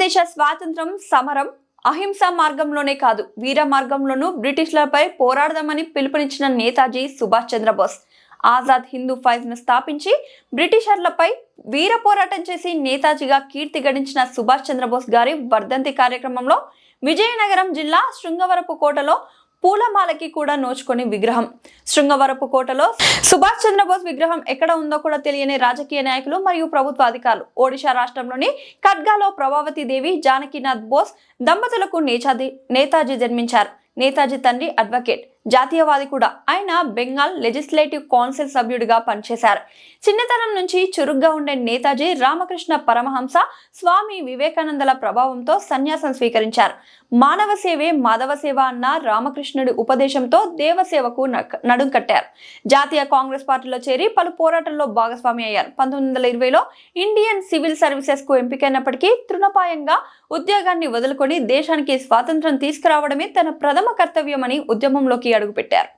భారతదేశ స్వాతంత్రం సమరం అహింసా మార్గంలోనే కాదు వీర మార్గంలోనూ బ్రిటిష్లపై పోరాడదామని పిలుపునిచ్చిన నేతాజీ సుభాష్ చంద్రబోస్ ఆజాద్ హిందూ ఫౌజ్ ను స్థాపించి బ్రిటిషర్లపై వీర పోరాటం చేసి నేతాజీగా కీర్తి గడించిన సుభాష్ చంద్రబోస్ గారి వర్ధంతి కార్యక్రమంలో విజయనగరం జిల్లా శృంగవరపు కోటలో పూలమాలకి కూడా నోచుకొని విగ్రహం. శృంగవరపు కోటలో సుభాష్ చంద్రబోస్ విగ్రహం ఎక్కడ ఉందో కూడా తెలియని రాజకీయ నాయకులు మరియు ప్రభుత్వ అధికారులు. ఒడిశా రాష్ట్రంలోని కట్గాలో ప్రభావతి దేవి జానకినాథ్ బోస్ దంపతులకు నేతాజీ జన్మించారు. నేతాజీ తండ్రి అడ్వకేట్, జాతీయవాది కూడా. ఆయన బెంగాల్ లెజిస్లేటివ్ కౌన్సిల్ సభ్యుడిగా పనిచేశారు. చిన్నతనం నుంచి చురుగ్గా ఉండే నేతాజీ రామకృష్ణ పరమహంస, స్వామి వివేకానందల ప్రభావంతో సన్యాసం స్వీకరించారు. మానవ సేవే మాధవ సేవ అన్న రామకృష్ణుడి ఉపదేశంతో దేవసేవకు నడుం కట్టారు. జాతీయ కాంగ్రెస్ పార్టీలో చేరి పలు పోరాటాల్లో భాగస్వామి అయ్యారు. 1920లో ఇండియన్ సివిల్ సర్వీసెస్ కు ఎంపికైనప్పటికీ తృణపాయంగా ఉద్యోగాన్ని వదులుకొని దేశానికి స్వాతంత్రం తీసుకురావడమే తన ప్రథమ కర్తవ్యమని ఉద్యమంలోకి అడుగుపెట్టారు.